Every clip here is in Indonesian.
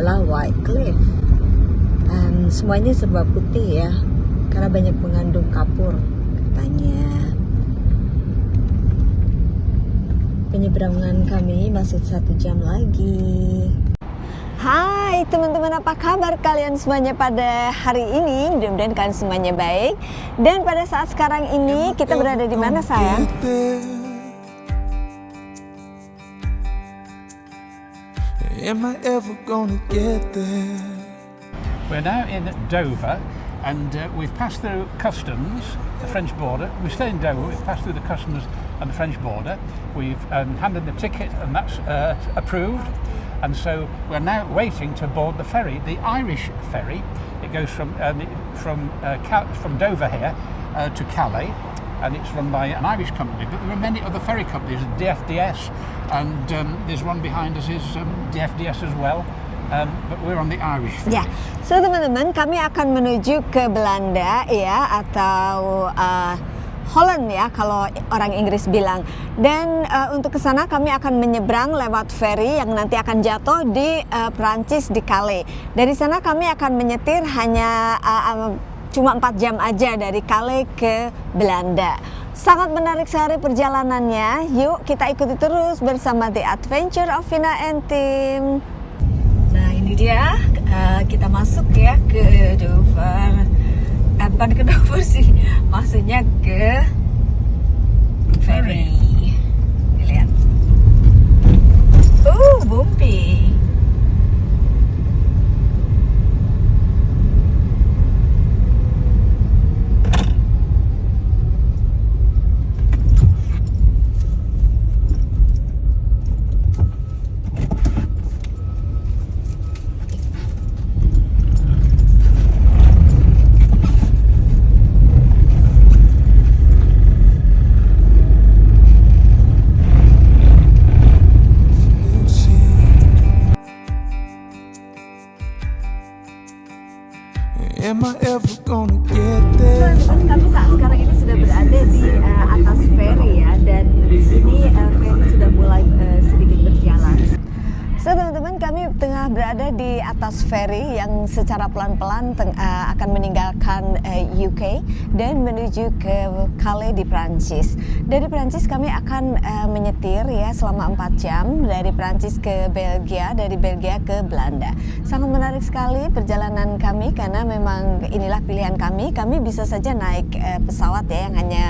adalah White Cliff. Semuanya serba putih ya, karena banyak mengandung kapur katanya. Penyeberangan kami masih 1 jam lagi. Hai teman-teman, apa kabar kalian semuanya pada hari ini? Mudah-mudahan kalian semuanya baik. Dan pada saat sekarang ini kita berada di mana sayang? Am I ever gonna get there? We're now in Dover, and we've passed through customs, the French border. We stay in Dover. We've passed through the customs and the French border. We've handed the ticket, and that's approved. And so we're now waiting to board the ferry, the Irish ferry. It goes from Dover here to Calais, and it's run by an Irish company. But there are many other ferry companies, DFDS, and there's one behind us is DFDS as well. But we're on the Irish ferry. Ya, so teman-teman, kami akan menuju ke Belanda ya, atau Holland ya kalau orang Inggris bilang. Dan untuk ke sana kami akan menyeberang lewat ferry yang nanti akan jatuh di Prancis, di Calais. Dari sana kami akan menyetir hanya cuma 4 jam aja dari Calais ke Belanda. Sangat menarik sekali perjalanannya. Yuk kita ikuti terus bersama The Adventure of Vina and Tim. Nah ini dia, kita masuk ya ke Dover. Bukan ke Dover sih, maksudnya ke ferry. Lihat. Bumpy. Am I ever gonna get there? Kami saat sekarang ini sudah berada di atas ferry ya, dan ini ferry sudah mulai sedikit berjalan. So teman-teman, kami tengah berada di atas ferry yang secara pelan-pelan akan meninggalkan UK dan menuju ke Calais di Prancis. Dari Prancis kami akan menyetir ya selama 4 jam dari Prancis ke Belgia, dari Belgia ke Belanda. Sangat menarik sekali perjalanan kami karena memang inilah pilihan kami. Kami bisa saja naik pesawat ya yang hanya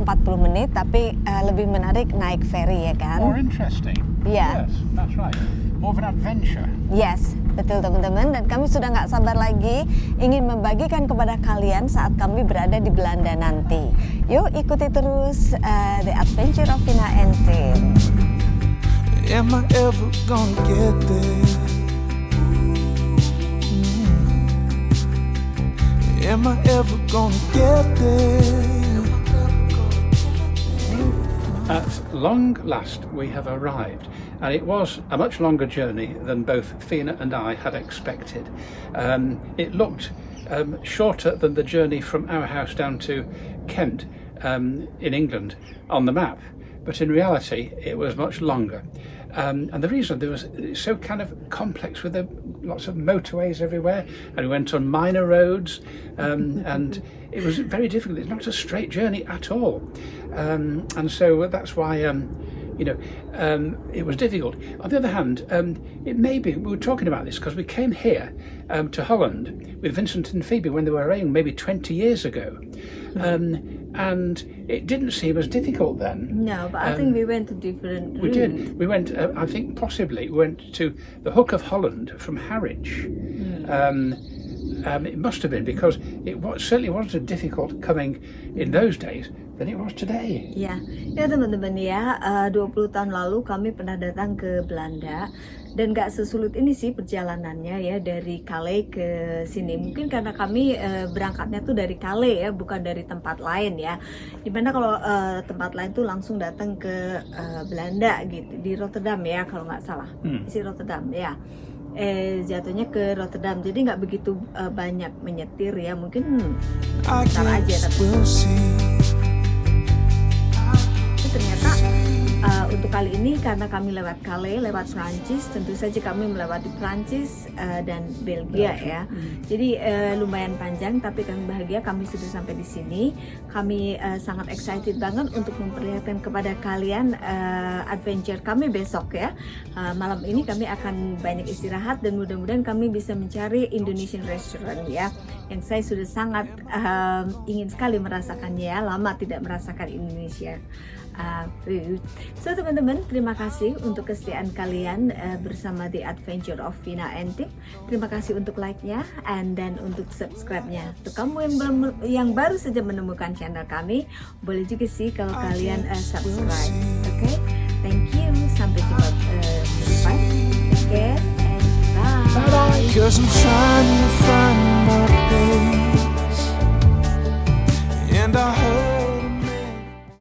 40 menit, tapi lebih menarik naik ferry ya kan? More interesting. Yeah. Yes, that's right. More of an adventure. Yes, betul teman-teman, dan kami sudah nggak sabar lagi ingin membagikan kepada kalian saat kami berada di Belanda nanti. Yuk ikuti terus The Adventure of Vina and Tim. Am I ever gonna get there? Am I ever gonna get there? At long last, we have arrived, and it was a much longer journey than both Fina and I had expected. It looked shorter than the journey from our house down to Kent in England on the map, but in reality, it was much longer. And the reason there was so kind of complex with lots of motorways everywhere, and we went on minor roads, and it was very difficult. It's not a straight journey at all, and so that's why it was difficult. On the other hand, it may be we were talking about this because we came here to Holland with Vincent and Phoebe when they were around maybe 20 years ago. And it didn't seem as difficult then. No, but I think we went to different routes. We did. We went, I think possibly, we went to the Hook of Holland from Harwich. It must have been because certainly wasn't as difficult coming in those days than it was today. Ya teman-teman ya, 20 tahun lalu kami pernah datang ke Belanda. Dan gak sesulit ini sih perjalanannya ya dari Calais ke sini. Mungkin karena kami berangkatnya tuh dari Calais ya, bukan dari tempat lain ya. Dimana kalau tempat lain tuh langsung datang ke Belanda gitu, di Rotterdam ya kalau nggak salah. Di Rotterdam ya. Jatuhnya ke Rotterdam, jadi nggak begitu banyak menyetir ya, mungkin bentar aja tapi ternyata untuk kali ini karena kami lewat Calais, lewat Prancis, tentu saja kami melewati Prancis dan Belgia ya. Jadi lumayan panjang, tapi kami bahagia kami sudah sampai di sini. Kami sangat excited banget untuk memperlihatkan kepada kalian adventure kami besok ya. Malam ini kami akan banyak istirahat dan mudah-mudahan kami bisa mencari Indonesian restaurant ya, yang saya sudah sangat ingin sekali merasakannya ya, lama tidak merasakan Indonesia food. So teman-teman, terima kasih untuk kesetiaan kalian bersama The Adventure of Vina and Tim. Terima kasih untuk like-nya dan untuk subscribe-nya. Untuk kamu yang baru saja menemukan channel kami, boleh juga sih kalau kalian subscribe. Oke? Thank you. Sampai jumpa depan. Take care and bye. Cause I'm trying to find my place, and I